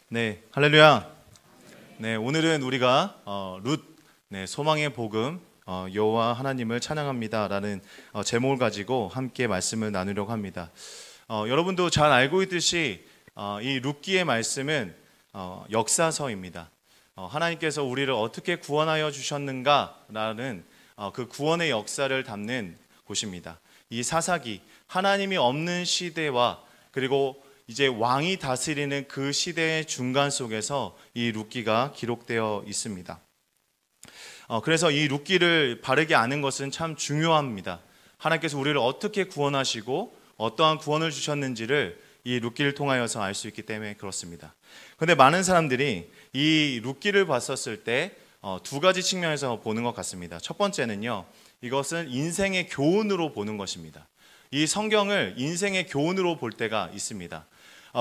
네, 할렐루야. 네, 오늘은 우리가 룻, 소망의 복음, 여호와 하나님을 찬양합니다라는 제목을 가지고 함께 말씀을 나누려고 합니다. 여러분도 잘 알고 있듯이 이 룻기의 말씀은 역사서입니다. 하나님께서 우리를 어떻게 구원하여 주셨는가라는 그 구원의 역사를 담는 곳입니다. 이 사사기, 하나님이 없는 시대와 그리고 이제 왕이 다스리는 그 시대의 중간 속에서 이 룻기가 기록되어 있습니다. 그래서 이 룻기를 바르게 아는 것은 참 중요합니다. 하나님께서 우리를 어떻게 구원하시고 어떠한 구원을 주셨는지를 이 룻기를 통하여서 알 수 있기 때문에 그렇습니다. 그런데 많은 사람들이 이 룻기를 봤었을 때 두 가지 측면에서 보는 것 같습니다. 첫 번째는요, 이것은 인생의 교훈으로 보는 것입니다. 이 성경을 인생의 교훈으로 볼 때가 있습니다.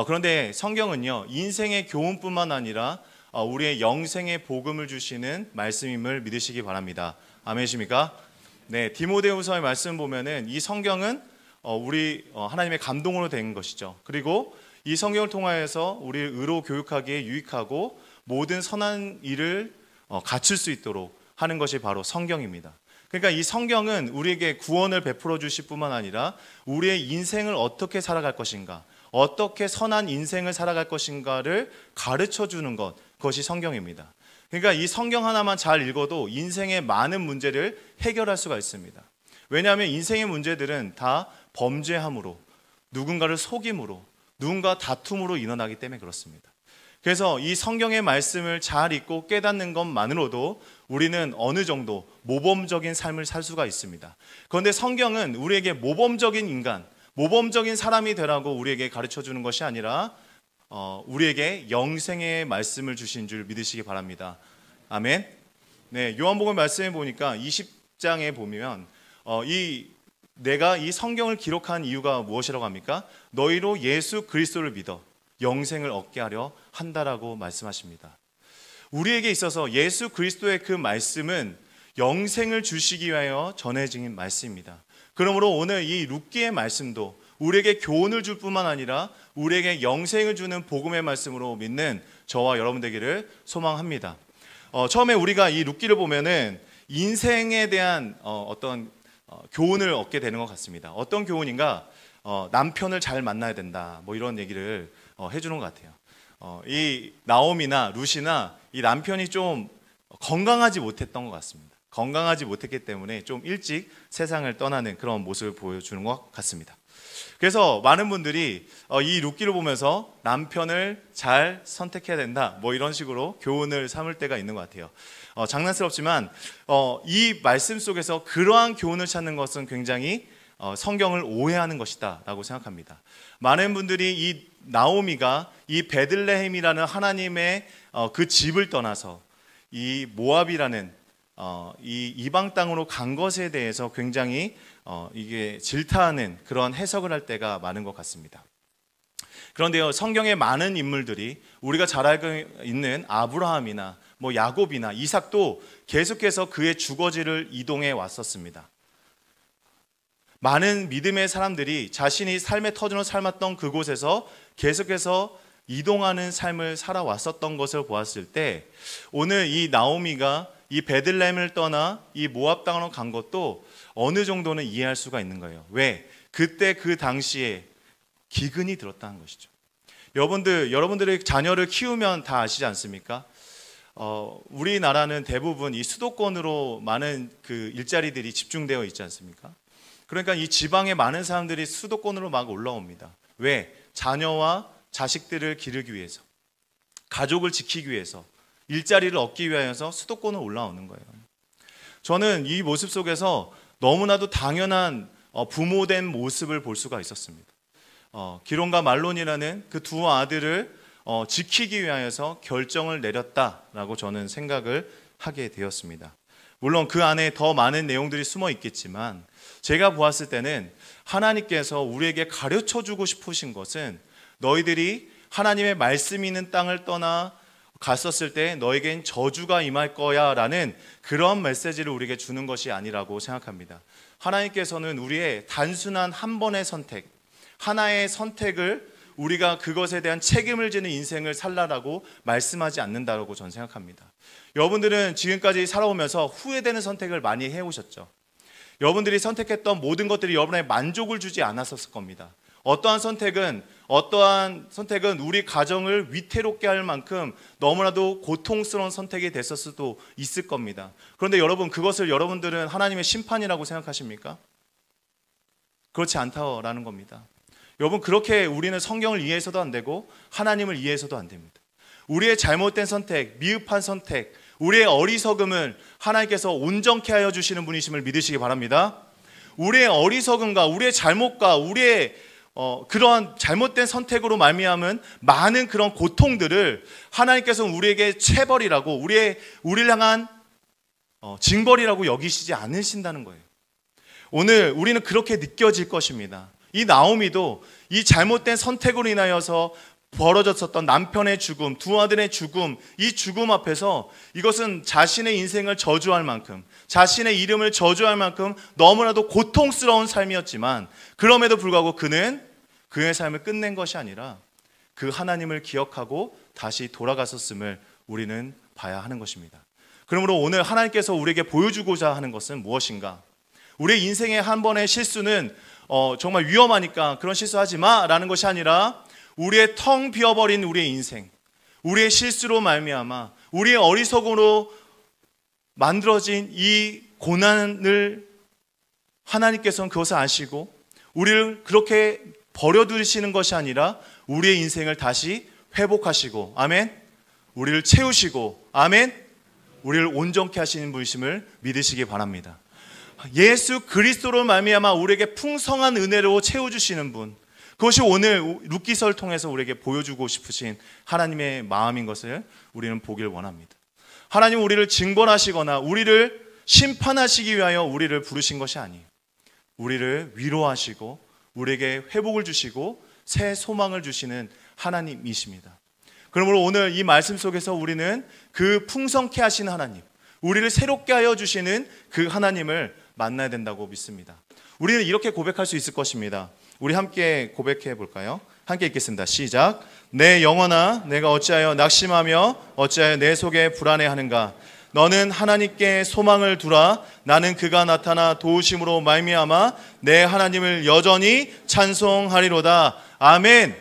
그런데 성경은요, 인생의 교훈뿐만 아니라 우리의 영생의 복음을 주시는 말씀임을 믿으시기 바랍니다. 아멘이십니까? 네, 디모데후서의 말씀 보면은 이 성경은 우리 하나님의 감동으로 된 것이죠. 그리고 이 성경을 통하여서 우리를 의로 교육하기에 유익하고 모든 선한 일을 갖출 수 있도록 하는 것이 바로 성경입니다. 그러니까 이 성경은 우리에게 구원을 베풀어 주실 뿐만 아니라 우리의 인생을 어떻게 살아갈 것인가, 어떻게 선한 인생을 살아갈 것인가를 가르쳐 주는 것, 그것이 성경입니다. 그러니까 이 성경 하나만 잘 읽어도 인생의 많은 문제를 해결할 수가 있습니다. 왜냐하면 인생의 문제들은 다 범죄함으로, 누군가를 속임으로, 누군가 다툼으로 일어나기 때문에 그렇습니다. 그래서 이 성경의 말씀을 잘 읽고 깨닫는 것만으로도 우리는 어느 정도 모범적인 삶을 살 수가 있습니다. 그런데 성경은 우리에게 모범적인 인간, 모범적인 사람이 되라고 우리에게 가르쳐 주는 것이 아니라 우리에게 영생의 말씀을 주신 줄 믿으시기 바랍니다. 아멘. 네, 요한복음 말씀에 보니까 20장에 보면 내가 이 성경을 기록한 이유가 무엇이라고 합니까? 너희로 예수 그리스도를 믿어 영생을 얻게 하려 한다라고 말씀하십니다. 우리에게 있어서 예수 그리스도의 그 말씀은 영생을 주시기 위하여 전해진 말씀입니다. 그러므로 오늘 이 룻기의 말씀도 우리에게 교훈을 줄 뿐만 아니라 우리에게 영생을 주는 복음의 말씀으로 믿는 저와 여러분 되기를 소망합니다. 처음에 우리가 이 룻기를 보면은 인생에 대한 어떤 교훈을 얻게 되는 것 같습니다. 어떤 교훈인가? 남편을 잘 만나야 된다, 뭐 이런 얘기를 해주는 것 같아요. 이 나오미나 룻이나 이 남편이 좀 건강하지 못했던 것 같습니다. 건강하지 못했기 때문에 좀 일찍 세상을 떠나는 그런 모습을 보여주는 것 같습니다. 그래서 많은 분들이 이 룻기를 보면서 남편을 잘 선택해야 된다, 뭐 이런 식으로 교훈을 삼을 때가 있는 것 같아요. 장난스럽지만 이 말씀 속에서 그러한 교훈을 찾는 것은 굉장히 성경을 오해하는 것이다 라고 생각합니다. 많은 분들이 이 나오미가 이 베들레헴이라는 하나님의 그 집을 떠나서 이 모압이라는 이 이방 땅으로 간 것에 대해서 굉장히 이게 질타하는 그런 해석을 할 때가 많은 것 같습니다. 그런데요, 성경의 많은 인물들이 우리가 잘 알고 있는 아브라함이나 뭐 야곱이나 이삭도 계속해서 그의 주거지를 이동해 왔었습니다. 많은 믿음의 사람들이 자신이 삶의 터전을 삶았던 그곳에서 계속해서 이동하는 삶을 살아왔었던 것을 보았을 때 오늘 이 나오미가 이 베들레헴을 떠나 이 모압 땅으로 간 것도 어느 정도는 이해할 수가 있는 거예요. 왜? 그때 그 당시에 기근이 들었다는 것이죠. 여러분들의 자녀를 키우면 다 아시지 않습니까? 우리나라는 대부분 이 수도권으로 많은 그 일자리들이 집중되어 있지 않습니까? 그러니까 이 지방의 많은 사람들이 수도권으로 막 올라옵니다. 왜? 자녀와 자식들을 기르기 위해서, 가족을 지키기 위해서, 일자리를 얻기 위해서 수도권으로 올라오는 거예요. 저는 이 모습 속에서 너무나도 당연한 부모된 모습을 볼 수가 있었습니다. 기론과 말론이라는 그 두 아들을 지키기 위하여서 결정을 내렸다라고 저는 생각을 하게 되었습니다. 물론 그 안에 더 많은 내용들이 숨어 있겠지만 제가 보았을 때는 하나님께서 우리에게 가르쳐 주고 싶으신 것은 너희들이 하나님의 말씀이 있는 땅을 떠나 갔었을 때 너에겐 저주가 임할 거야 라는 그런 메시지를 우리에게 주는 것이 아니라고 생각합니다. 하나님께서는 우리의 단순한 한 번의 선택, 하나의 선택을 우리가 그것에 대한 책임을 지는 인생을 살라라고 말씀하지 않는다고 저는 생각합니다. 여러분들은 지금까지 살아오면서 후회되는 선택을 많이 해오셨죠. 여러분들이 선택했던 모든 것들이 여러분의 만족을 주지 않았었을 겁니다. 어떠한 선택은 우리 가정을 위태롭게 할 만큼 너무나도 고통스러운 선택이 됐을 수도 있을 겁니다. 그런데 여러분, 그것을 여러분들은 하나님의 심판이라고 생각하십니까? 그렇지 않다라는 겁니다. 여러분, 그렇게 우리는 성경을 이해해서도 안 되고 하나님을 이해해서도 안 됩니다. 우리의 잘못된 선택, 미흡한 선택, 우리의 어리석음을 하나님께서 온전케 하여 주시는 분이심을 믿으시기 바랍니다. 우리의 어리석음과 우리의 잘못과 우리의 그러한 잘못된 선택으로 말미암은 많은 그런 고통들을 하나님께서 우리에게 체벌이라고, 우리를 향한 징벌이라고 여기시지 않으신다는 거예요. 오늘 우리는 그렇게 느껴질 것입니다. 이 나오미도 이 잘못된 선택으로 인하여서 벌어졌었던 남편의 죽음, 두 아들의 죽음, 이 죽음 앞에서 이것은 자신의 인생을 저주할 만큼, 자신의 이름을 저주할 만큼 너무나도 고통스러운 삶이었지만, 그럼에도 불구하고 그는 그의 삶을 끝낸 것이 아니라 그 하나님을 기억하고 다시 돌아갔었음을 우리는 봐야 하는 것입니다. 그러므로 오늘 하나님께서 우리에게 보여주고자 하는 것은 무엇인가? 우리의 인생의 한 번의 실수는 정말 위험하니까 그런 실수하지 마라는 것이 아니라, 우리의 텅 비어버린 우리의 인생, 우리의 실수로 말미암아 우리의 어리석음으로 만들어진 이 고난을 하나님께서는 그것을 아시고 우리를 그렇게 버려두시는 것이 아니라 우리의 인생을 다시 회복하시고, 아멘, 우리를 채우시고, 아멘, 우리를 온전케 하시는 분이심을 믿으시기 바랍니다. 예수 그리스도로 말미암아 우리에게 풍성한 은혜로 채워주시는 분, 그것이 오늘 룻기서를 통해서 우리에게 보여주고 싶으신 하나님의 마음인 것을 우리는 보길 원합니다. 하나님은 우리를 징벌하시거나 우리를 심판하시기 위하여 우리를 부르신 것이 아니에요. 우리를 위로하시고 우리에게 회복을 주시고 새 소망을 주시는 하나님이십니다. 그러므로 오늘 이 말씀 속에서 우리는 그 풍성케 하신 하나님, 우리를 새롭게 하여 주시는 그 하나님을 만나야 된다고 믿습니다. 우리는 이렇게 고백할 수 있을 것입니다. 우리 함께 고백해 볼까요? 함께 읽겠습니다. 시작. 내 영혼아, 내가 어찌하여 낙심하며 어찌하여 내 속에 불안해하는가? 너는 하나님께 소망을 두라. 나는 그가 나타나 도우심으로 말미암아 내 하나님을 여전히 찬송하리로다. 아멘.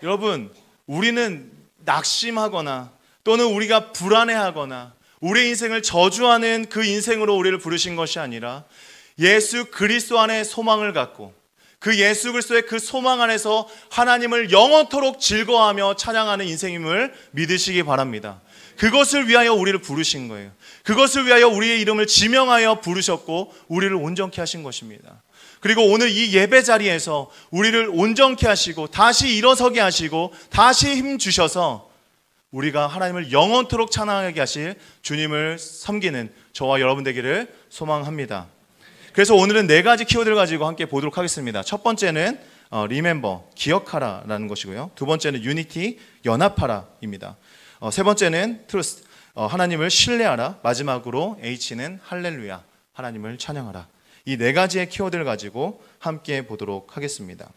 여러분, 우리는 낙심하거나 또는 우리가 불안해하거나 우리의 인생을 저주하는 그 인생으로 우리를 부르신 것이 아니라 예수 그리스도 안에 소망을 갖고 그 예수 그리스도의 그 소망 안에서 하나님을 영원토록 즐거워하며 찬양하는 인생임을 믿으시기 바랍니다. 그것을 위하여 우리를 부르신 거예요. 그것을 위하여 우리의 이름을 지명하여 부르셨고 우리를 온전케 하신 것입니다. 그리고 오늘 이 예배 자리에서 우리를 온전케 하시고 다시 일어서게 하시고 다시 힘 주셔서 우리가 하나님을 영원토록 찬양하게 하실 주님을 섬기는 저와 여러분 되기를 소망합니다. 그래서 오늘은 4가지 키워드를 가지고 함께 보도록 하겠습니다. 첫 번째는 remember, 기억하라라는 것이고요. 두 번째는 unity, 연합하라입니다. 세 번째는 truth, 하나님을 신뢰하라. 마지막으로 H는 할렐루야, 하나님을 찬양하라. 이 4가지의 키워드를 가지고 함께 보도록 하겠습니다.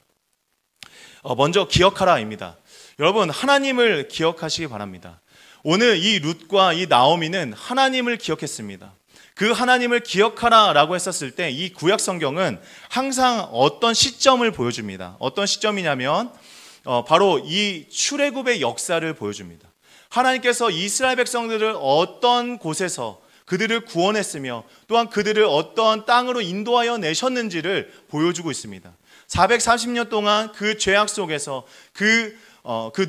먼저 기억하라입니다. 여러분, 하나님을 기억하시기 바랍니다. 오늘 이 룻과 이 나오미는 하나님을 기억했습니다. 그 하나님을 기억하라라고 했었을 때 이 구약 성경은 항상 어떤 시점을 보여줍니다. 어떤 시점이냐면 바로 이 출애굽의 역사를 보여줍니다. 하나님께서 이스라엘 백성들을 어떤 곳에서 그들을 구원했으며 또한 그들을 어떤 땅으로 인도하여 내셨는지를 보여주고 있습니다. 430년 동안 그 죄악 속에서 그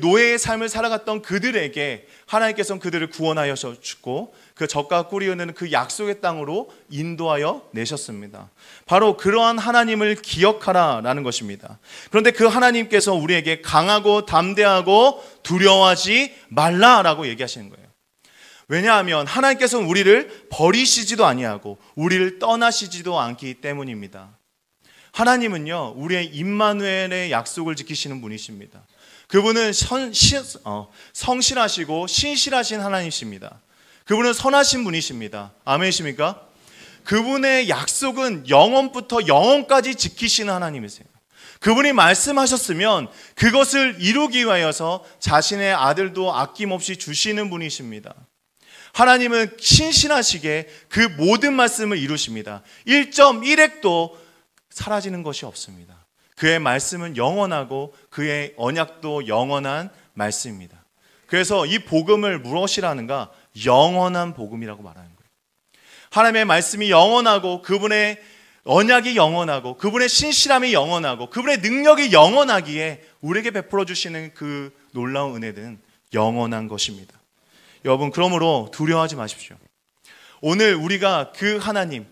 노예의 삶을 살아갔던 그들에게 하나님께서는 그들을 구원하여 주고 그 젖과 꿀이 흐르는 그 약속의 땅으로 인도하여 내셨습니다. 바로 그러한 하나님을 기억하라라는 것입니다. 그런데 그 하나님께서 우리에게 강하고 담대하고 두려워하지 말라라고 얘기하시는 거예요. 왜냐하면 하나님께서는 우리를 버리시지도 아니하고 우리를 떠나시지도 않기 때문입니다. 하나님은요, 우리의 임마누엘의 약속을 지키시는 분이십니다. 그분은 성실하시고 신실하신 하나님이십니다. 그분은 선하신 분이십니다. 아멘이십니까? 그분의 약속은 영원부터 영원까지 지키시는 하나님이세요. 그분이 말씀하셨으면 그것을 이루기 위하여서 자신의 아들도 아낌없이 주시는 분이십니다. 하나님은 신실하시게 그 모든 말씀을 이루십니다. 1.1핵도 사라지는 것이 없습니다. 그의 말씀은 영원하고 그의 언약도 영원한 말씀입니다. 그래서 이 복음을 무엇이라는가? 영원한 복음이라고 말하는 거예요. 하나님의 말씀이 영원하고 그분의 언약이 영원하고 그분의 신실함이 영원하고 그분의 능력이 영원하기에 우리에게 베풀어 주시는 그 놀라운 은혜는 영원한 것입니다. 여러분, 그러므로 두려워하지 마십시오. 오늘 우리가 그 하나님,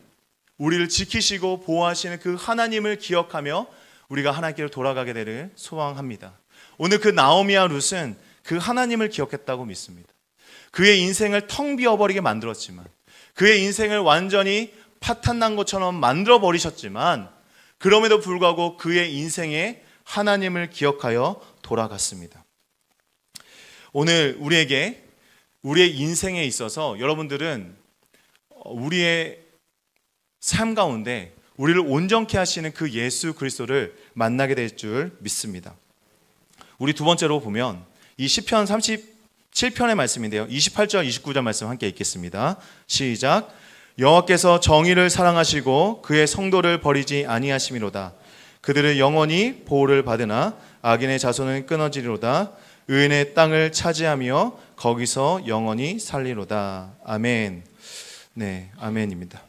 우리를 지키시고 보호하시는 그 하나님을 기억하며 우리가 하나님께로 돌아가게 되를 소망합니다. 오늘 그 나오미와 룻은 그 하나님을 기억했다고 믿습니다. 그의 인생을 텅 비어버리게 만들었지만, 그의 인생을 완전히 파탄난 것처럼 만들어버리셨지만, 그럼에도 불구하고 그의 인생에 하나님을 기억하여 돌아갔습니다. 오늘 우리에게, 우리의 인생에 있어서 여러분들은 우리의 삶 가운데 우리를 온전케 하시는 그 예수 그리스도를 만나게 될 줄 믿습니다. 우리 두 번째로 보면 이 시편 37편의 말씀인데요, 28절 29절 말씀 함께 읽겠습니다. 시작. 여호와께서 정의를 사랑하시고 그의 성도를 버리지 아니하심이로다. 그들을 영원히 보호를 받으나 악인의 자손은 끊어지리로다. 의인의 땅을 차지하며 거기서 영원히 살리로다. 아멘. 네, 아멘입니다.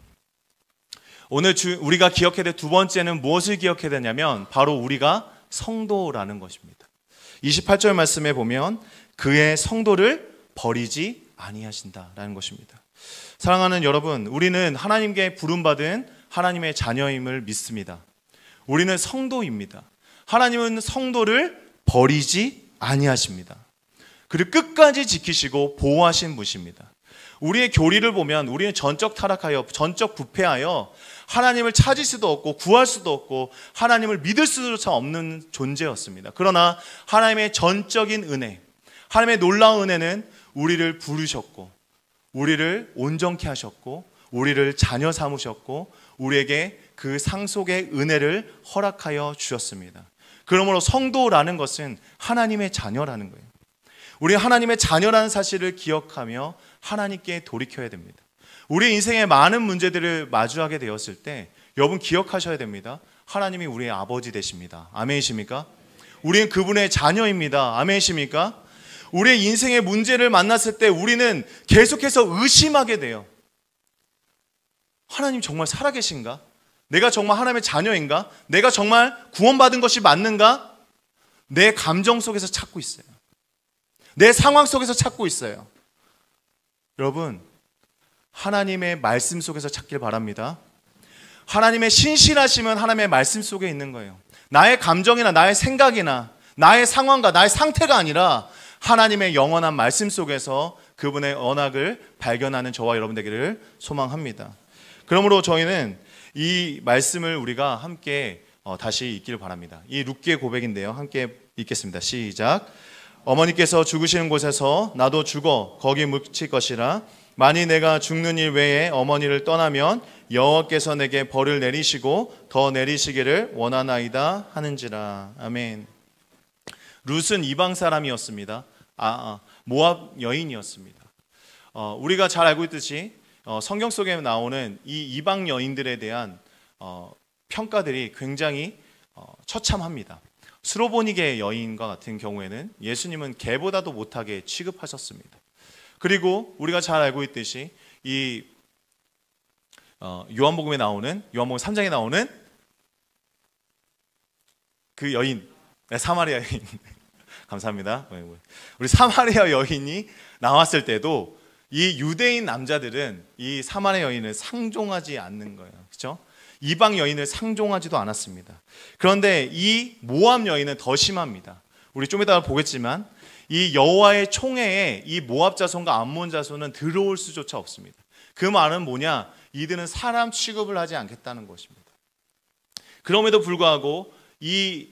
오늘 우리가 기억해야 될 두 번째는 무엇을 기억해야 되냐면 바로 우리가 성도라는 것입니다. 28절 말씀에 보면 그의 성도를 버리지 아니하신다라는 것입니다. 사랑하는 여러분, 우리는 하나님께 부름받은 하나님의 자녀임을 믿습니다. 우리는 성도입니다. 하나님은 성도를 버리지 아니하십니다. 그리고 끝까지 지키시고 보호하신 분이십니다. 우리의 교리를 보면 우리는 전적 타락하여, 전적 부패하여 하나님을 찾을 수도 없고 구할 수도 없고 하나님을 믿을 수조차 없는 존재였습니다. 그러나 하나님의 전적인 은혜, 하나님의 놀라운 은혜는 우리를 부르셨고 우리를 온전케 하셨고 우리를 자녀 삼으셨고 우리에게 그 상속의 은혜를 허락하여 주셨습니다. 그러므로 성도라는 것은 하나님의 자녀라는 거예요. 우리 하나님의 자녀라는 사실을 기억하며 하나님께 돌이켜야 됩니다. 우리 인생에 많은 문제들을 마주하게 되었을 때 여러분 기억하셔야 됩니다. 하나님이 우리의 아버지 되십니다. 아멘이십니까? 우리는 그분의 자녀입니다. 아멘이십니까? 우리의 인생의 문제를 만났을 때 우리는 계속해서 의심하게 돼요. 하나님 정말 살아계신가? 내가 정말 하나님의 자녀인가? 내가 정말 구원받은 것이 맞는가? 내 감정 속에서 찾고 있어요. 내 상황 속에서 찾고 있어요. 여러분, 하나님의 말씀 속에서 찾길 바랍니다. 하나님의 신실하심은 하나님의 말씀 속에 있는 거예요. 나의 감정이나 나의 생각이나 나의 상황과 나의 상태가 아니라 하나님의 영원한 말씀 속에서 그분의 언약을 발견하는 저와 여러분 되기를 소망합니다. 그러므로 저희는 이 말씀을 우리가 함께 다시 읽기를 바랍니다. 이 룻기의 고백인데요, 함께 읽겠습니다. 시작. 어머니께서 죽으시는 곳에서 나도 죽어 거기 묻힐 것이라. 만일 내가 죽는 일 외에 어머니를 떠나면 여호와께서 내게 벌을 내리시고 더 내리시기를 원하나이다 하는지라. 아멘. 룻은 이방 사람이었습니다. 모압 여인이었습니다. 우리가 잘 알고 있듯이 성경 속에 나오는 이 이방 여인들에 대한 평가들이 굉장히 처참합니다. 스로보니게 여인과 같은 경우에는 예수님은 개보다도 못하게 취급하셨습니다. 그리고 우리가 잘 알고 있듯이 이 요한복음에 나오는, 요한복음 3장에 나오는 그 여인, 사마리아 여인 감사합니다. 우리 사마리아 여인이 나왔을 때도 이 유대인 남자들은 이 사마리아 여인을 상종하지 않는 거예요. 그렇죠? 이방 여인을 상종하지도 않았습니다. 그런데 이 모압 여인은 더 심합니다. 우리 좀 이따가 보겠지만 이 여호와의 총회에 이 모압 자손과 암몬 자손은 들어올 수조차 없습니다. 그 말은 뭐냐? 이들은 사람 취급을 하지 않겠다는 것입니다. 그럼에도 불구하고 이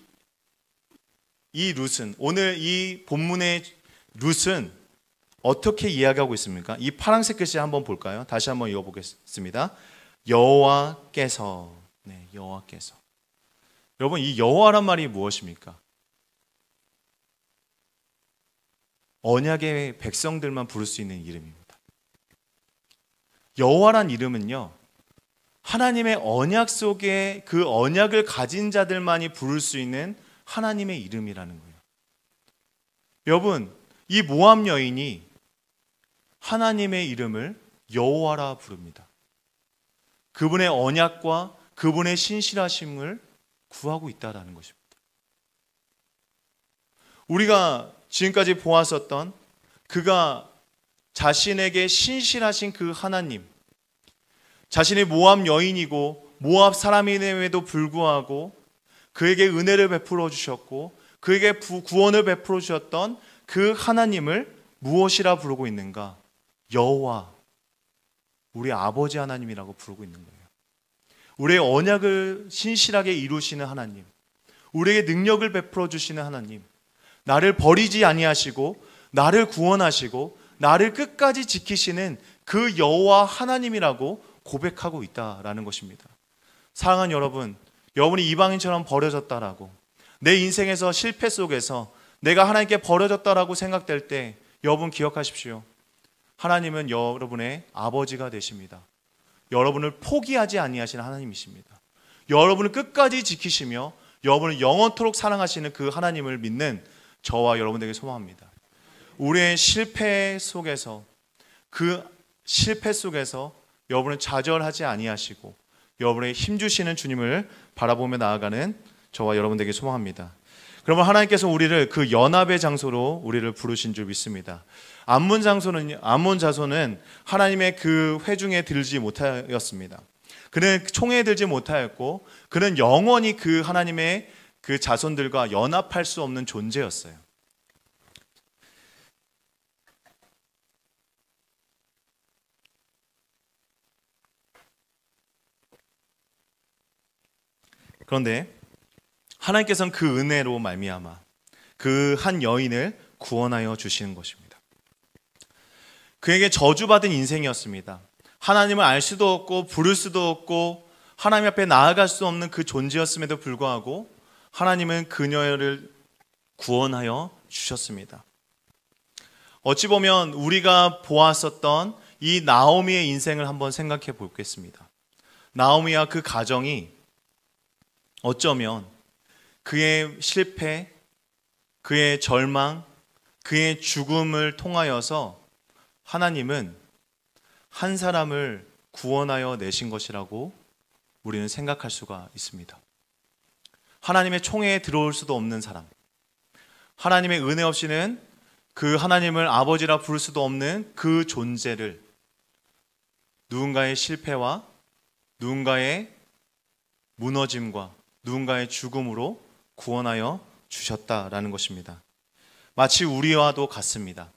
룻은, 오늘 이 본문의 룻은 어떻게 이야기하고 있습니까? 이 파란색 글씨 한번 볼까요? 다시 한번 읽어보겠습니다. 여호와께서. 네, 여호와께서. 여러분, 이 여호와란 말이 무엇입니까? 언약의 백성들만 부를 수 있는 이름입니다. 여호와란 이름은요, 하나님의 언약 속에 그 언약을 가진 자들만이 부를 수 있는 하나님의 이름이라는 거예요. 여러분, 이 모압 여인이 하나님의 이름을 여호와라 부릅니다. 그분의 언약과 그분의 신실하심을 구하고 있다라는 것입니다. 우리가 지금까지 보았었던 그가 자신에게 신실하신 그 하나님, 자신이 모압 여인이고 모압 사람임에도 불구하고 그에게 은혜를 베풀어 주셨고 그에게 구원을 베풀어 주셨던 그 하나님을 무엇이라 부르고 있는가? 여호와, 우리 아버지 하나님이라고 부르고 있는 거예요. 우리의 언약을 신실하게 이루시는 하나님, 우리에게 능력을 베풀어 주시는 하나님, 나를 버리지 아니하시고 나를 구원하시고 나를 끝까지 지키시는 그 여호와 하나님이라고 고백하고 있다라는 것입니다. 사랑하는 여러분, 여러분이 이방인처럼 버려졌다라고, 내 인생에서 실패 속에서 내가 하나님께 버려졌다라고 생각될 때 여러분 기억하십시오. 하나님은 여러분의 아버지가 되십니다. 여러분을 포기하지 아니하시는 하나님이십니다. 여러분을 끝까지 지키시며 여러분을 영원토록 사랑하시는 그 하나님을 믿는 저와 여러분에게 소망합니다. 우리의 실패 속에서, 그 실패 속에서 여러분을 좌절하지 아니하시고 여러분의 힘주시는 주님을 바라보며 나아가는 저와 여러분에게 소망합니다. 그러면 하나님께서 우리를 그 연합의 장소로 우리를 부르신 줄 믿습니다. 암몬 자손은 하나님의 그 회중에 들지 못하였습니다. 그는 총회에 들지 못하였고 그는 영원히 그 하나님의 그 자손들과 연합할 수 없는 존재였어요. 그런데 하나님께서는 그 은혜로 말미암아 그 한 여인을 구원하여 주시는 것입니다. 그에게 저주받은 인생이었습니다. 하나님을 알 수도 없고 부를 수도 없고 하나님 앞에 나아갈 수 없는 그 존재였음에도 불구하고 하나님은 그녀를 구원하여 주셨습니다. 어찌 보면 우리가 보았었던 이 나오미의 인생을 한번 생각해 보겠습니다. 나오미와 그 가정이 어쩌면 그의 실패, 그의 절망, 그의 죽음을 통하여서 하나님은 한 사람을 구원하여 내신 것이라고 우리는 생각할 수가 있습니다. 하나님의 총회에 들어올 수도 없는 사람, 하나님의 은혜 없이는 그 하나님을 아버지라 부를 수도 없는 그 존재를 누군가의 실패와 누군가의 무너짐과 누군가의 죽음으로 구원하여 주셨다라는 것입니다. 마치 우리와도 같습니다.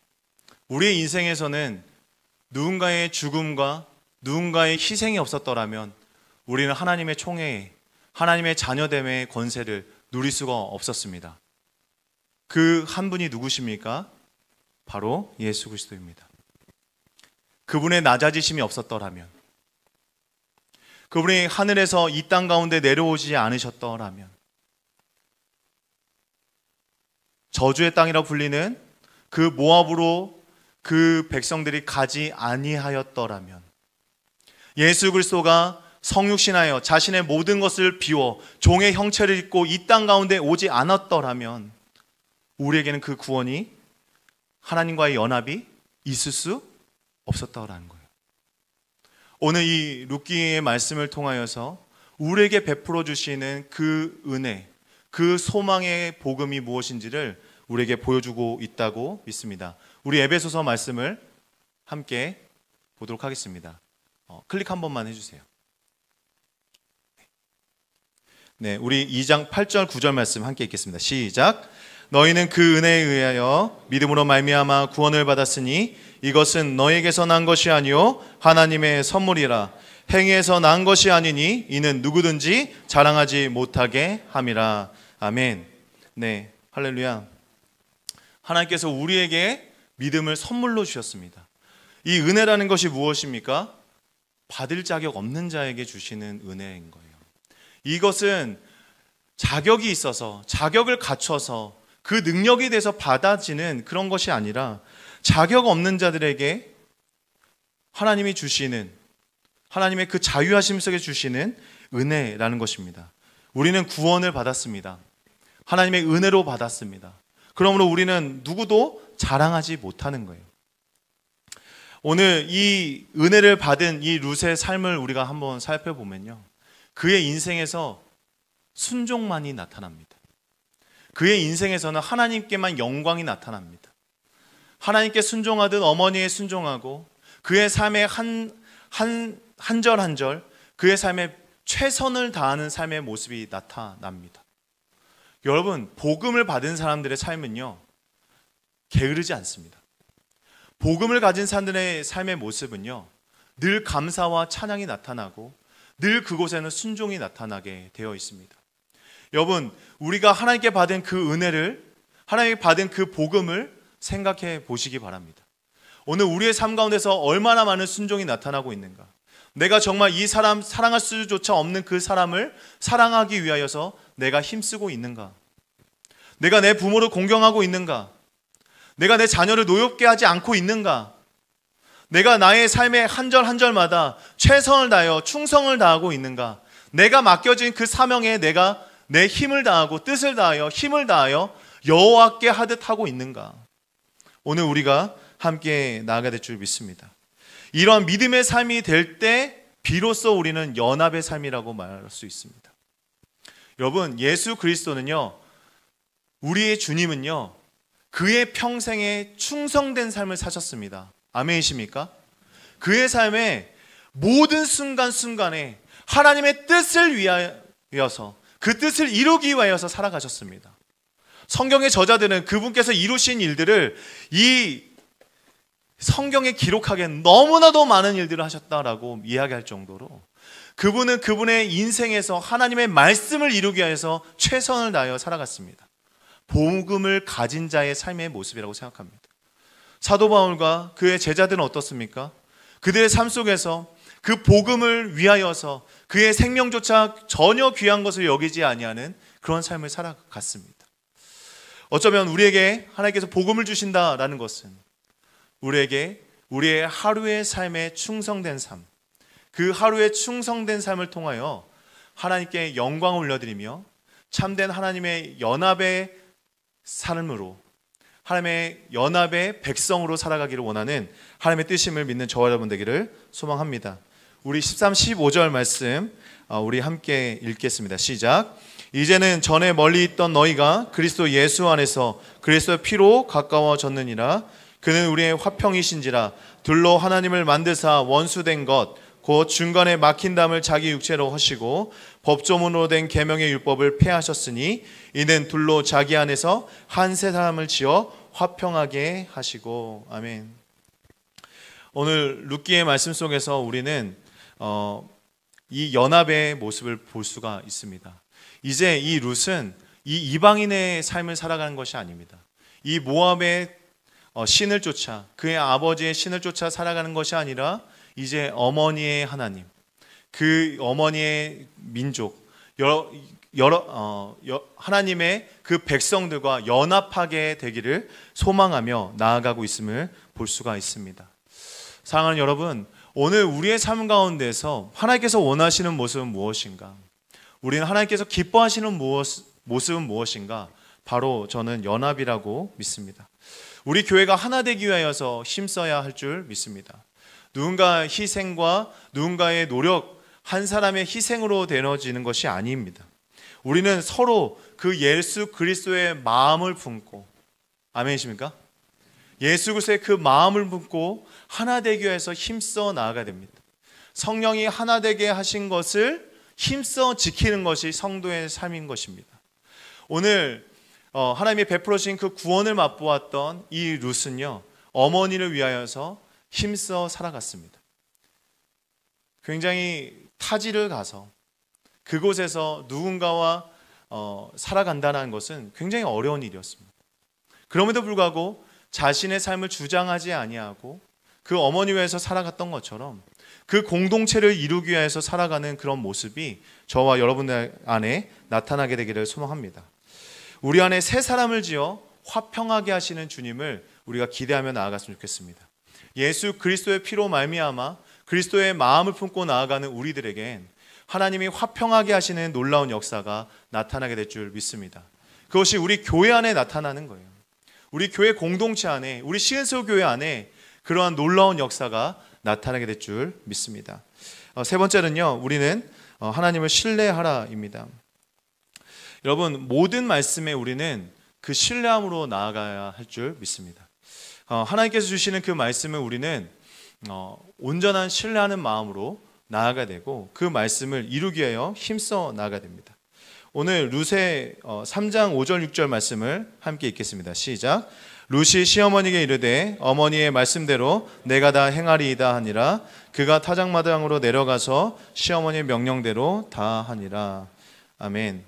우리의 인생에서는 누군가의 죽음과 누군가의 희생이 없었더라면 우리는 하나님의 총회에, 하나님의 자녀됨의 권세를 누릴 수가 없었습니다. 그 한 분이 누구십니까? 바로 예수 그리스도입니다. 그분의 낮아지심이 없었더라면, 그분이 하늘에서 이 땅 가운데 내려오지 않으셨더라면, 저주의 땅이라 불리는 그 모압으로 그 백성들이 가지 아니하였더라면, 예수 그리스도가 성육신하여 자신의 모든 것을 비워 종의 형체를 입고 이 땅 가운데 오지 않았더라면 우리에게는 그 구원이, 하나님과의 연합이 있을 수 없었다라는 거예요. 오늘 이 룻기의 말씀을 통하여서 우리에게 베풀어 주시는 그 은혜, 그 소망의 복음이 무엇인지를 우리에게 보여주고 있다고 믿습니다. 우리 에베소서 말씀을 함께 보도록 하겠습니다. 클릭 한 번만 해주세요. 네, 우리 2장 8절 9절 말씀 함께 읽겠습니다. 시작. 너희는 그 은혜에 의하여 믿음으로 말미암아 구원을 받았으니 이것은 너희에게서 난 것이 아니요 하나님의 선물이라. 행위에서 난 것이 아니니 이는 누구든지 자랑하지 못하게 함이라. 아멘. 네, 할렐루야. 하나님께서 우리에게 믿음을 선물로 주셨습니다. 이 은혜라는 것이 무엇입니까? 받을 자격 없는 자에게 주시는 은혜인 거예요. 이것은 자격이 있어서 자격을 갖춰서 그 능력에 대해서 받아지는 그런 것이 아니라 자격 없는 자들에게 하나님이 주시는, 하나님의 그 자유하심 속에 주시는 은혜라는 것입니다. 우리는 구원을 받았습니다. 하나님의 은혜로 받았습니다. 그러므로 우리는 누구도 자랑하지 못하는 거예요. 오늘 이 은혜를 받은 이 룻의 삶을 우리가 한번 살펴보면요, 그의 인생에서 순종만이 나타납니다. 그의 인생에서는 하나님께만 영광이 나타납니다. 하나님께 순종하듯 어머니에 순종하고 그의 삶의 한 절 한 절, 그의 삶에 최선을 다하는 삶의 모습이 나타납니다. 여러분, 복음을 받은 사람들의 삶은요, 게으르지 않습니다. 복음을 가진 사람들의 삶의 모습은요, 늘 감사와 찬양이 나타나고 늘 그곳에는 순종이 나타나게 되어 있습니다. 여러분, 우리가 하나님께 받은 그 은혜를, 하나님께 받은 그 복음을 생각해 보시기 바랍니다. 오늘 우리의 삶 가운데서 얼마나 많은 순종이 나타나고 있는가? 내가 정말 이 사람 사랑할 수조차 없는 그 사람을 사랑하기 위하여서 내가 힘쓰고 있는가? 내가 내 부모를 공경하고 있는가? 내가 내 자녀를 노엽게 하지 않고 있는가? 내가 나의 삶의 한 절 한 절마다 최선을 다하여 충성을 다하고 있는가? 내가 맡겨진 그 사명에 내가 내 힘을 다하고 뜻을 다하여 힘을 다하여 여호와께 하듯 하고 있는가? 오늘 우리가 함께 나아가야 될 줄 믿습니다. 이러한 믿음의 삶이 될 때 비로소 우리는 연합의 삶이라고 말할 수 있습니다. 여러분, 예수 그리스도는요, 우리의 주님은요, 그의 평생에 충성된 삶을 사셨습니다. 아멘이십니까? 그의 삶의 모든 순간순간에 하나님의 뜻을 위하여서, 그 뜻을 이루기 위하여서 살아가셨습니다. 성경의 저자들은 그분께서 이루신 일들을 이 성경에 기록하기에 너무나도 많은 일들을 하셨다라고 이야기할 정도로 그분은 그분의 인생에서 하나님의 말씀을 이루기 위해서 최선을 다하여 살아갔습니다. 복음을 가진 자의 삶의 모습이라고 생각합니다. 사도 바울과 그의 제자들은 어떻습니까? 그들의 삶 속에서 그 복음을 위하여서 그의 생명조차 전혀 귀한 것을 여기지 아니하는 그런 삶을 살아갔습니다. 어쩌면 우리에게 하나님께서 복음을 주신다라는 것은 우리에게 우리의 하루의 삶에 충성된 삶, 그 하루의 충성된 삶을 통하여 하나님께 영광을 올려드리며 참된 하나님의 연합의 삶으로, 하나님의 연합의 백성으로 살아가기를 원하는 하나님의 뜻임을 믿는 저와 여러분 되기를 소망합니다. 우리 13, 15절 말씀 우리 함께 읽겠습니다. 시작. 이제는 전에 멀리 있던 너희가 그리스도 예수 안에서 그리스도의 피로 가까워졌느니라. 그는 우리의 화평이신지라. 둘로 하나님을 만드사 원수된 것 곧 중간에 막힌 담을 자기 육체로 하시고 법조문으로 된 계명의 율법을 폐하셨으니 이는 둘로 자기 안에서 한 세 사람을 지어 화평하게 하시고. 아멘. 오늘 룻기의 말씀 속에서 우리는 이 연합의 모습을 볼 수가 있습니다. 이제 이 룻은 이 이방인의 삶을 살아가는 것이 아닙니다. 이 모압의 신을 쫓아, 그의 아버지의 신을 쫓아 살아가는 것이 아니라 이제 어머니의 하나님, 그 어머니의 민족, 하나님의 그 백성들과 연합하게 되기를 소망하며 나아가고 있음을 볼 수가 있습니다. 사랑하는 여러분, 오늘 우리의 삶 가운데서 하나님께서 원하시는 모습은 무엇인가? 우리는 하나님께서 기뻐하시는 모습은 무엇인가? 바로 저는 연합이라고 믿습니다. 우리 교회가 하나 되기 위하여서 힘써야 할 줄 믿습니다. 누군가의 희생과 누군가의 노력, 한 사람의 희생으로 되어지는 것이 아닙니다. 우리는 서로 그 예수 그리스도의 마음을 품고, 아멘이십니까? 예수 그리스도의 그 마음을 품고 하나 되기 위해서 힘써 나아가야 됩니다. 성령이 하나 되게 하신 것을 힘써 지키는 것이 성도의 삶인 것입니다. 오늘 하나님이 베풀어 주신 그 구원을 맛보았던 이 룻은요, 어머니를 위하여서 힘써 살아갔습니다. 굉장히 타지를 가서 그곳에서 누군가와 살아간다는 것은 굉장히 어려운 일이었습니다. 그럼에도 불구하고 자신의 삶을 주장하지 아니하고 그 어머니 위해서 살아갔던 것처럼 그 공동체를 이루기 위해서 살아가는 그런 모습이 저와 여러분들 안에 나타나게 되기를 소망합니다. 우리 안에 새 사람을 지어 화평하게 하시는 주님을 우리가 기대하며 나아갔으면 좋겠습니다. 예수 그리스도의 피로 말미암아 그리스도의 마음을 품고 나아가는 우리들에겐 하나님이 화평하게 하시는 놀라운 역사가 나타나게 될 줄 믿습니다. 그것이 우리 교회 안에 나타나는 거예요. 우리 교회 공동체 안에, 우리 시은서 교회 안에 그러한 놀라운 역사가 나타나게 될 줄 믿습니다. 세 번째는요, 우리는 하나님을 신뢰하라입니다. 여러분, 모든 말씀에 우리는 그 신뢰함으로 나아가야 할 줄 믿습니다. 하나님께서 주시는 그 말씀을 우리는 온전한 신뢰하는 마음으로 나아가야 되고, 그 말씀을 이루기 위하여 힘써 나아가야 됩니다. 오늘 룻의 3장 5절 6절 말씀을 함께 읽겠습니다. 시작. 룻이 시어머니에게 이르되 어머니의 말씀대로 내가 다 행하리이다 하니라. 그가 타작마당으로 내려가서 시어머니의 명령대로 다 하니라. 아멘.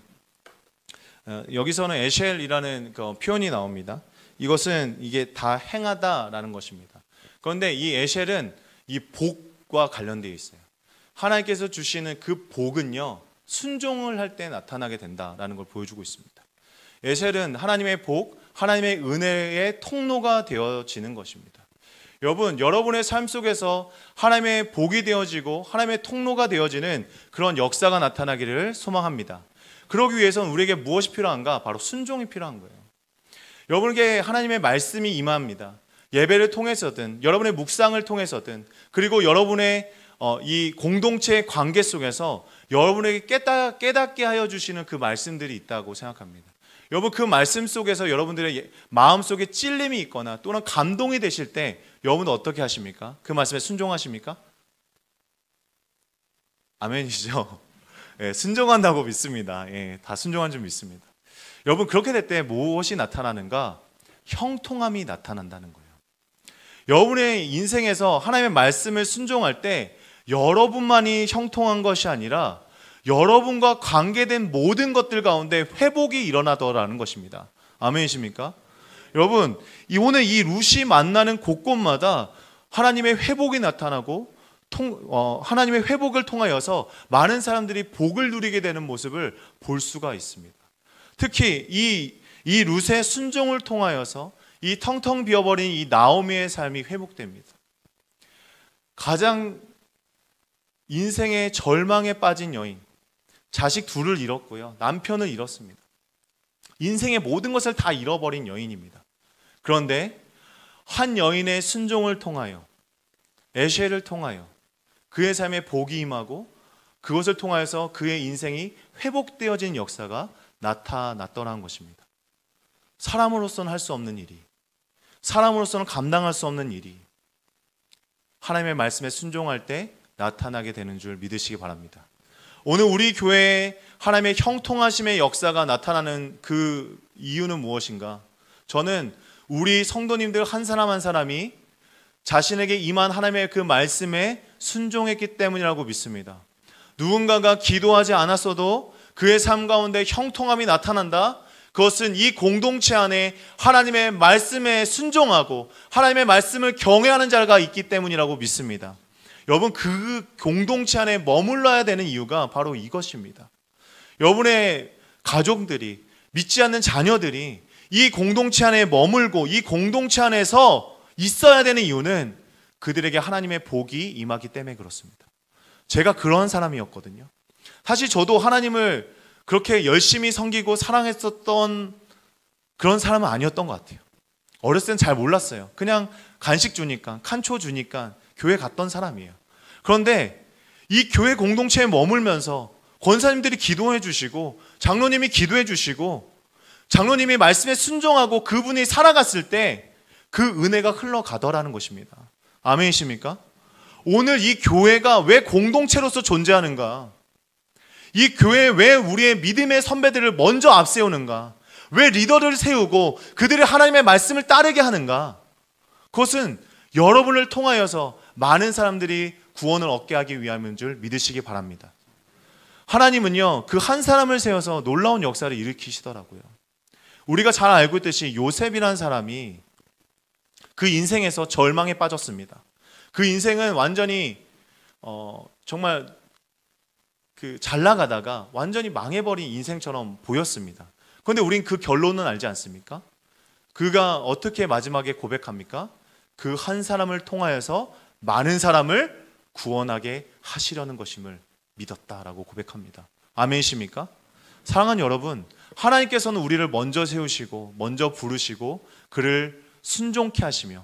여기서는 에셀이라는 그 표현이 나옵니다. 이것은 이게 다 행하다라는 것입니다. 그런데 이 에셀은 이 복과 관련되어 있어요. 하나님께서 주시는 그 복은요, 순종을 할 때 나타나게 된다라는 걸 보여주고 있습니다. 에셀은 하나님의 복, 하나님의 은혜의 통로가 되어지는 것입니다. 여러분, 여러분의 삶 속에서 하나님의 복이 되어지고 하나님의 통로가 되어지는 그런 역사가 나타나기를 소망합니다. 그러기 위해서는 우리에게 무엇이 필요한가? 바로 순종이 필요한 거예요. 여러분에게 하나님의 말씀이 임합니다. 예배를 통해서든 여러분의 묵상을 통해서든, 그리고 여러분의 이 공동체의 관계 속에서 여러분에게 깨닫게 하여 주시는 그 말씀들이 있다고 생각합니다. 여러분, 그 말씀 속에서 여러분들의 마음속에 찔림이 있거나 또는 감동이 되실 때 여러분은 어떻게 하십니까? 그 말씀에 순종하십니까? 아멘이죠. 예, 순종한다고 믿습니다. 예, 다 순종한 줄 믿습니다. 여러분, 그렇게 될 때 무엇이 나타나는가? 형통함이 나타난다는 거예요. 여러분의 인생에서 하나님의 말씀을 순종할 때 여러분만이 형통한 것이 아니라 여러분과 관계된 모든 것들 가운데 회복이 일어나더라는 것입니다. 아멘이십니까? 여러분, 오늘 이 룻이 만나는 곳곳마다 하나님의 회복이 나타나고 하나님의 회복을 통하여서 많은 사람들이 복을 누리게 되는 모습을 볼 수가 있습니다. 특히 이 룻의 순종을 통하여서 이 텅텅 비어버린 이 나오미의 삶이 회복됩니다. 가장 인생의 절망에 빠진 여인, 자식 둘을 잃었고요, 남편을 잃었습니다. 인생의 모든 것을 다 잃어버린 여인입니다. 그런데 한 여인의 순종을 통하여, 에셀을 통하여 그의 삶에 복이 임하고 그것을 통하여서 그의 인생이 회복되어진 역사가 나타났더라는 것입니다. 사람으로서는 할 수 없는 일이, 사람으로서는 감당할 수 없는 일이 하나님의 말씀에 순종할 때 나타나게 되는 줄 믿으시기 바랍니다. 오늘 우리 교회에 하나님의 형통하심의 역사가 나타나는 그 이유는 무엇인가? 저는 우리 성도님들 한 사람 한 사람이 자신에게 임한 하나님의 그 말씀에 순종했기 때문이라고 믿습니다. 누군가가 기도하지 않았어도 그의 삶 가운데 형통함이 나타난다? 그것은 이 공동체 안에 하나님의 말씀에 순종하고 하나님의 말씀을 경외하는 자가 있기 때문이라고 믿습니다. 여러분, 그 공동체 안에 머물러야 되는 이유가 바로 이것입니다. 여러분의 가족들이, 믿지 않는 자녀들이 이 공동체 안에 머물고 이 공동체 안에서 있어야 되는 이유는 그들에게 하나님의 복이 임하기 때문에 그렇습니다. 제가 그런 사람이었거든요. 사실 저도 하나님을 그렇게 열심히 섬기고 사랑했었던 그런 사람은 아니었던 것 같아요. 어렸을 땐 잘 몰랐어요. 그냥 간식 주니까, 칸초 주니까 교회 갔던 사람이에요. 그런데 이 교회 공동체에 머물면서 권사님들이 기도해 주시고 장로님이 기도해 주시고 장로님이 말씀에 순종하고 그분이 살아갔을 때 그 은혜가 흘러가더라는 것입니다. 아멘이십니까? 오늘 이 교회가 왜 공동체로서 존재하는가? 이 교회에 왜 우리의 믿음의 선배들을 먼저 앞세우는가? 왜 리더를 세우고 그들이 하나님의 말씀을 따르게 하는가? 그것은 여러분을 통하여서 많은 사람들이 구원을 얻게 하기 위함인 줄 믿으시기 바랍니다. 하나님은요, 그 한 사람을 세워서 놀라운 역사를 일으키시더라고요. 우리가 잘 알고 있듯이 요셉이라는 사람이 그 인생에서 절망에 빠졌습니다. 그 인생은 완전히 정말 잘 나가다가 완전히 망해버린 인생처럼 보였습니다. 그런데 우린 그 결론은 알지 않습니까? 그가 어떻게 마지막에 고백합니까? 그 한 사람을 통하여서 많은 사람을 구원하게 하시려는 것임을 믿었다라고 고백합니다. 아멘이십니까? 사랑하는 여러분, 하나님께서는 우리를 먼저 세우시고 먼저 부르시고 그를 순종케 하시며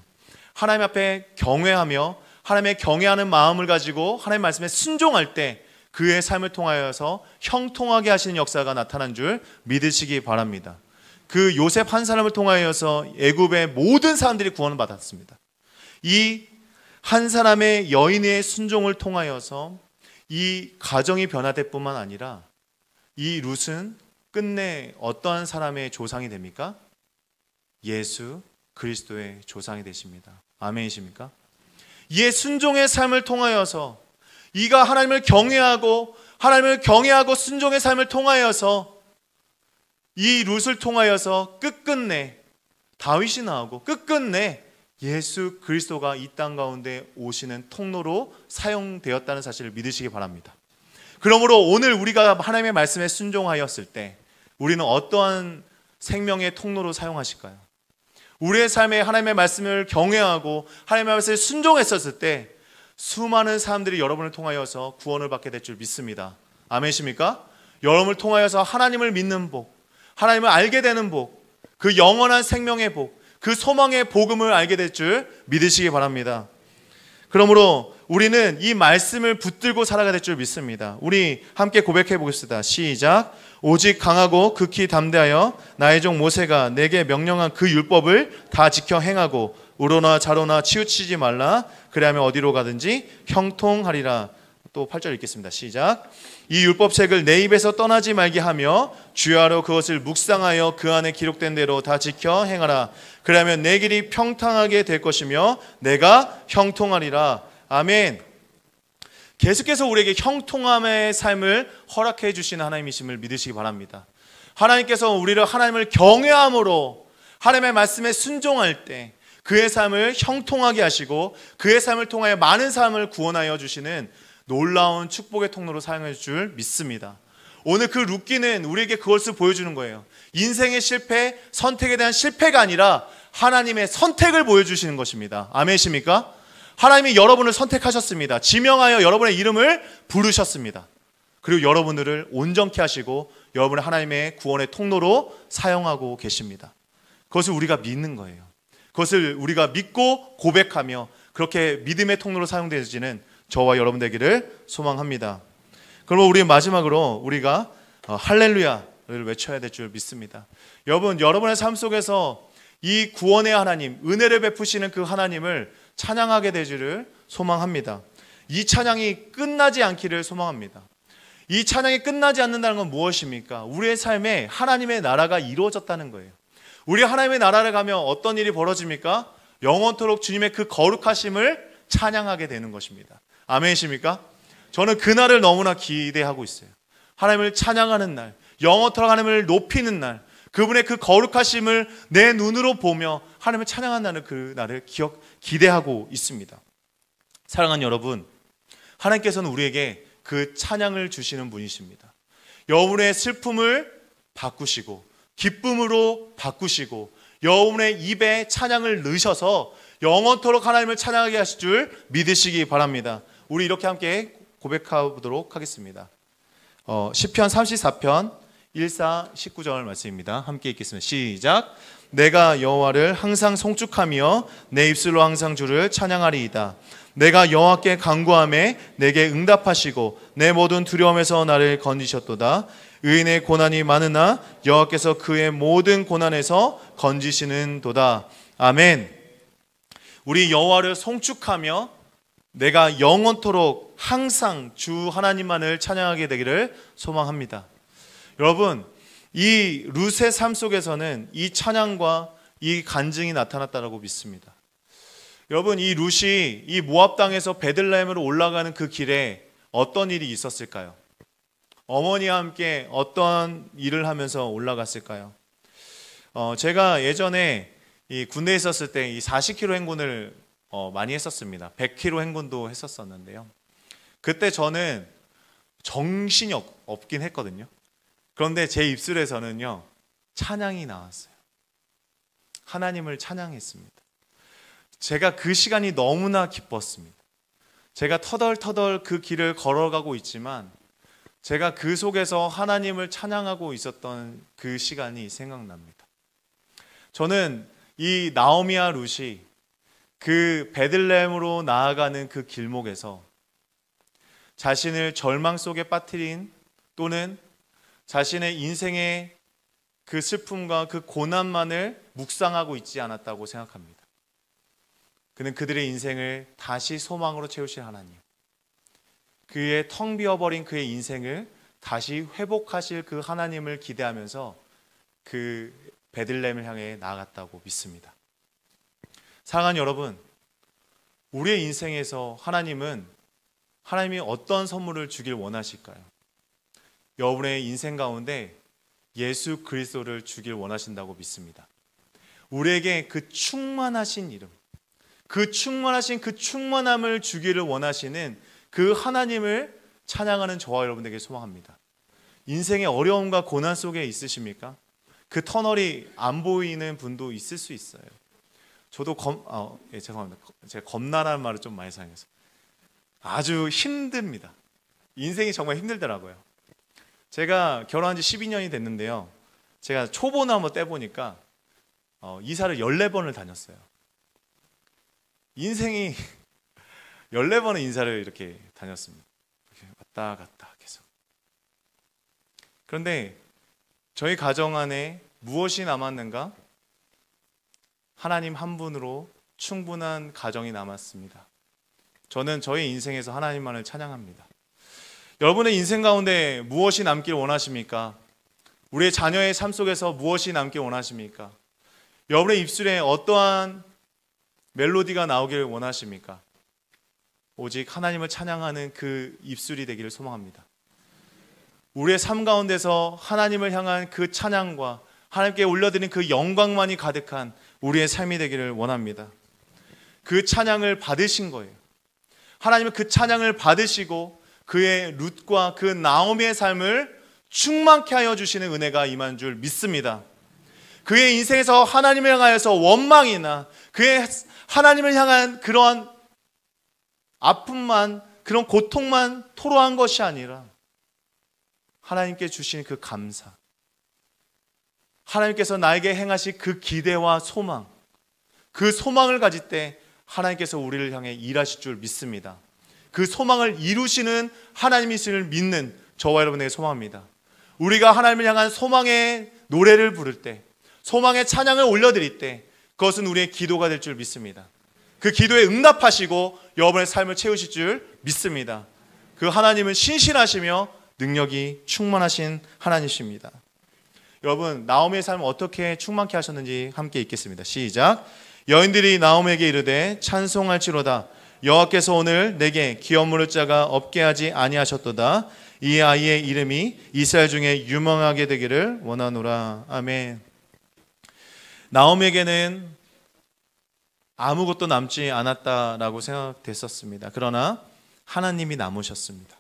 하나님 앞에 경외하며 하나님의 경외하는 마음을 가지고 하나님 말씀에 순종할 때 그의 삶을 통하여서 형통하게 하시는 역사가 나타난 줄 믿으시기 바랍니다. 그 요셉 한 사람을 통하여서 애굽의 모든 사람들이 구원을 받았습니다. 이 한 사람의 여인의 순종을 통하여서 이 가정이 변화될 뿐만 아니라 이 룻은 끝내 어떠한 사람의 조상이 됩니까? 예수 그리스도의 조상이 되십니다. 아멘이십니까? 이의 순종의 삶을 통하여서 이가 하나님을 경외하고 순종의 삶을 통하여서 이 룻을 통하여서 끝끝내 다윗이 나오고 끝끝내 예수 그리스도가 이 땅 가운데 오시는 통로로 사용되었다는 사실을 믿으시기 바랍니다. 그러므로 오늘 우리가 하나님의 말씀에 순종하였을 때 우리는 어떠한 생명의 통로로 사용하실까요? 우리의 삶에 하나님의 말씀을 경외하고 하나님의 말씀에 순종했었을 때 수많은 사람들이 여러분을 통하여서 구원을 받게 될 줄 믿습니다. 아멘이십니까? 여러분을 통하여서 하나님을 믿는 복, 하나님을 알게 되는 복, 그 영원한 생명의 복, 그 소망의 복음을 알게 될 줄 믿으시기 바랍니다. 그러므로 우리는 이 말씀을 붙들고 살아가야 될 줄 믿습니다. 우리 함께 고백해 보겠습니다. 시작. 오직 강하고 극히 담대하여 나의 종 모세가 내게 명령한 그 율법을 다 지켜 행하고 우로나 좌로나 치우치지 말라. 그리하면 어디로 가든지 형통하리라. 또 8절 읽겠습니다. 시작. 이 율법책을 내 입에서 떠나지 말게 하며 주야로 그것을 묵상하여 그 안에 기록된 대로 다 지켜 행하라. 그러면 내 길이 평탄하게 될 것이며 내가 형통하리라. 아멘. 계속해서 우리에게 형통함의 삶을 허락해 주시는 하나님이심을 믿으시기 바랍니다. 하나님께서 우리를 하나님을 경외함으로 하나님의 말씀에 순종할 때 그의 삶을 형통하게 하시고 그의 삶을 통하여 많은 사람을 구원하여 주시는 놀라운 축복의 통로로 사용해 줄 믿습니다. 오늘 그 룻기는 우리에게 그것을 보여주는 거예요. 인생의 실패, 선택에 대한 실패가 아니라 하나님의 선택을 보여주시는 것입니다. 아멘이십니까? 하나님이 여러분을 선택하셨습니다. 지명하여 여러분의 이름을 부르셨습니다. 그리고 여러분들을 온전케 하시고 여러분을 하나님의 구원의 통로로 사용하고 계십니다. 그것을 우리가 믿는 거예요. 그것을 우리가 믿고 고백하며 그렇게 믿음의 통로로 사용되어지는 저와 여러분 되기를 소망합니다. 그럼 우리 마지막으로 우리가 할렐루야를 외쳐야 될 줄 믿습니다. 여러분, 여러분의 삶 속에서 이 구원의 하나님, 은혜를 베푸시는 그 하나님을 찬양하게 되기를 소망합니다. 이 찬양이 끝나지 않기를 소망합니다. 이 찬양이 끝나지 않는다는 건 무엇입니까? 우리의 삶에 하나님의 나라가 이루어졌다는 거예요. 우리 하나님의 나라를 가면 어떤 일이 벌어집니까? 영원토록 주님의 그 거룩하심을 찬양하게 되는 것입니다. 아멘이십니까? 저는 그날을 너무나 기대하고 있어요. 하나님을 찬양하는 날, 영원토록 하나님을 높이는 날, 그분의 그 거룩하심을 내 눈으로 보며 하나님을 찬양하는 그 날을 기대하고 있습니다. 사랑하는 여러분, 하나님께서는 우리에게 그 찬양을 주시는 분이십니다. 여러분의 슬픔을 바꾸시고 기쁨으로 바꾸시고 여러분의 입에 찬양을 넣으셔서 영원토록 하나님을 찬양하게 하실 줄 믿으시기 바랍니다. 우리 이렇게 함께 고백하도록 하겠습니다. 시편 34편 14, 19절 말씀입니다. 함께 읽겠습니다. 시작. 내가 여호와를 항상 송축하며 내 입술로 항상 주를 찬양하리이다. 내가 여호와께 간구하매 내게 응답하시고 내 모든 두려움에서 나를 건지셨도다. 의인의 고난이 많으나 여호와께서 그의 모든 고난에서 건지시는도다. 아멘. 우리 여호와를 송축하며 내가 영원토록 항상 주 하나님만을 찬양하게 되기를 소망합니다. 여러분, 이 룻의 삶 속에서는 이 찬양과 이 간증이 나타났다고 믿습니다. 여러분, 이 룻이 이 모압 땅에서 베들레헴으로 올라가는 그 길에 어떤 일이 있었을까요? 어머니와 함께 어떤 일을 하면서 올라갔을까요? 제가 예전에 이 군대에 있었을 때 이 40km 행군을 많이 했었습니다. 100km 행군도 했었었는데요. 그때 저는 정신이 없긴 했거든요. 그런데 제 입술에서는요, 찬양이 나왔어요. 하나님을 찬양했습니다. 제가 그 시간이 너무나 기뻤습니다. 제가 터덜터덜 그 길을 걸어가고 있지만 제가 그 속에서 하나님을 찬양하고 있었던 그 시간이 생각납니다. 저는 이 나오미와 룻이 그 베들레헴으로 나아가는 그 길목에서 자신을 절망 속에 빠뜨린, 또는 자신의 인생의 그 슬픔과 그 고난만을 묵상하고 있지 않았다고 생각합니다. 그는 그들의 인생을 다시 소망으로 채우실 하나님, 그의 텅 비어버린 그의 인생을 다시 회복하실 그 하나님을 기대하면서 그 베들레헴을 향해 나아갔다고 믿습니다. 사랑하는 여러분, 우리의 인생에서 하나님이 어떤 선물을 주길 원하실까요? 여러분의 인생 가운데 예수 그리스도를 주길 원하신다고 믿습니다. 우리에게 그 충만하신 이름, 그 충만하신 그 충만함을 주기를 원하시는 그 하나님을 찬양하는 저와 여러분에게 소망합니다. 인생의 어려움과 고난 속에 있으십니까? 그 터널이 안 보이는 분도 있을 수 있어요. 저도 죄송합니다. 제가 겁나라는 말을 좀 많이 사용해서 아주 힘듭니다. 인생이 정말 힘들더라고요. 제가 결혼한 지 12년이 됐는데요, 제가 초보나 한번 떼보니까 이사를 14번을 다녔어요. 인생이 14번의 인사를 이렇게 다녔습니다. 이렇게 왔다 갔다 계속. 그런데 저희 가정 안에 무엇이 남았는가? 하나님 한 분으로 충분한 가정이 남았습니다. 저는 저희 인생에서 하나님만을 찬양합니다. 여러분의 인생 가운데 무엇이 남길 원하십니까? 우리의 자녀의 삶 속에서 무엇이 남길 원하십니까? 여러분의 입술에 어떠한 멜로디가 나오기를 원하십니까? 오직 하나님을 찬양하는 그 입술이 되기를 소망합니다. 우리의 삶 가운데서 하나님을 향한 그 찬양과 하나님께 올려드린 그 영광만이 가득한 우리의 삶이 되기를 원합니다. 그 찬양을 받으신 거예요. 하나님은 그 찬양을 받으시고 그의 룻과 그 나오미의 삶을 충만케 하여 주시는 은혜가 임한 줄 믿습니다. 그의 인생에서 하나님을 향하여서 원망이나 그의 하나님을 향한 그러한 아픔만, 그런 고통만 토로한 것이 아니라 하나님께 주신 그 감사, 하나님께서 나에게 행하실 그 기대와 소망, 그 소망을 가질 때 하나님께서 우리를 향해 일하실 줄 믿습니다. 그 소망을 이루시는 하나님이심을 믿는 저와 여러분에게 소망합니다. 우리가 하나님을 향한 소망의 노래를 부를 때, 소망의 찬양을 올려드릴 때 그것은 우리의 기도가 될 줄 믿습니다. 그 기도에 응답하시고 여러분의 삶을 채우실 줄 믿습니다. 그 하나님은 신실하시며 능력이 충만하신 하나님이십니다. 여러분, 나오미의 삶을 어떻게 충만케 하셨는지 함께 읽겠습니다. 시작. 여인들이 나오미에게 이르되 찬송할지로다. 여호와께서 오늘 내게 기업 물을 자가 없게 하지 아니하셨도다. 이 아이의 이름이 이스라엘 중에 유명하게 되기를 원하노라. 아멘. 나오미에게는 아무것도 남지 않았다라고 생각됐었습니다. 그러나 하나님이 남으셨습니다.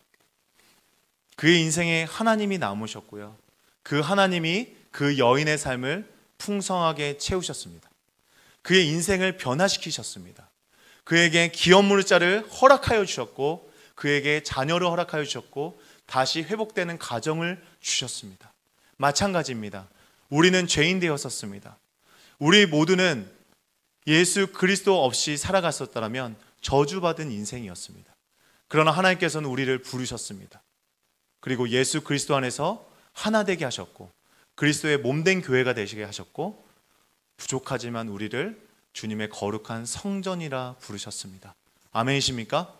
그의 인생에 하나님이 남으셨고요, 그 하나님이 그 여인의 삶을 풍성하게 채우셨습니다. 그의 인생을 변화시키셨습니다. 그에게 기업 물을 자를 허락하여 주셨고 그에게 자녀를 허락하여 주셨고 다시 회복되는 가정을 주셨습니다. 마찬가지입니다. 우리는 죄인 되었었습니다. 우리 모두는 예수 그리스도 없이 살아갔었다면 저주받은 인생이었습니다. 그러나 하나님께서는 우리를 부르셨습니다. 그리고 예수 그리스도 안에서 하나 되게 하셨고 그리스도의 몸된 교회가 되시게 하셨고 부족하지만 우리를 주님의 거룩한 성전이라 부르셨습니다. 아멘이십니까?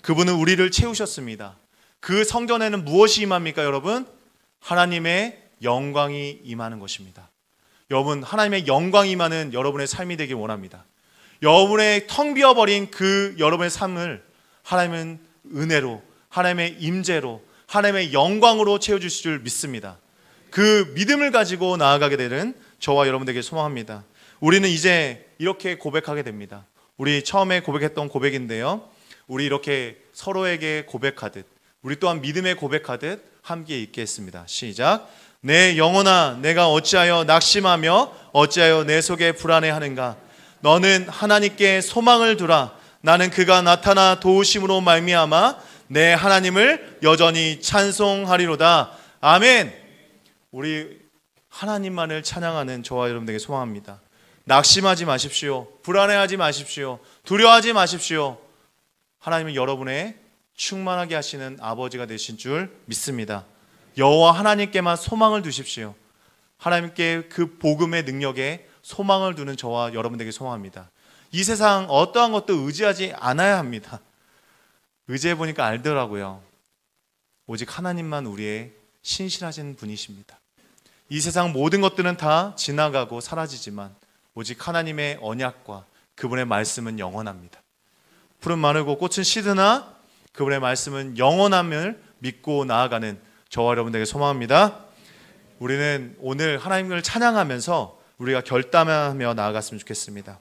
그분은 우리를 채우셨습니다. 그 성전에는 무엇이 임합니까, 여러분? 하나님의 영광이 임하는 것입니다. 여러분, 하나님의 영광이 임하는 여러분의 삶이 되길 원합니다. 여러분의 텅 비어버린 그 여러분의 삶을 하나님은 은혜로, 하나님의 임재로, 하나님의 영광으로 채워주실 줄 믿습니다. 그 믿음을 가지고 나아가게 되는 저와 여러분들에게 소망합니다. 우리는 이제 이렇게 고백하게 됩니다. 우리 처음에 고백했던 고백인데요, 우리 이렇게 서로에게 고백하듯, 우리 또한 믿음의 고백하듯 함께 읽겠습니다. 시작. 내 영혼아, 내가 어찌하여 낙심하며 어찌하여 내 속에 불안해하는가? 너는 하나님께 소망을 두라. 나는 그가 나타나 도우심으로 말미암아 내 하나님을 여전히 찬송하리로다. 아멘. 우리 하나님만을 찬양하는 저와 여러분들에게 소망합니다. 낙심하지 마십시오. 불안해하지 마십시오. 두려워하지 마십시오. 하나님은 여러분의 충만하게 하시는 아버지가 되신 줄 믿습니다. 여호와 하나님께만 소망을 두십시오. 하나님께 그 복음의 능력에 소망을 두는 저와 여러분들에게 소망합니다. 이 세상 어떠한 것도 의지하지 않아야 합니다. 의지해 보니까 알더라고요. 오직 하나님만 우리의 신실하신 분이십니다. 이 세상 모든 것들은 다 지나가고 사라지지만 오직 하나님의 언약과 그분의 말씀은 영원합니다. 푸른 마르고 꽃은 시드나 그분의 말씀은 영원함을 믿고 나아가는 저와 여러분들에게 소망합니다. 우리는 오늘 하나님을 찬양하면서 우리가 결단하며 나아갔으면 좋겠습니다.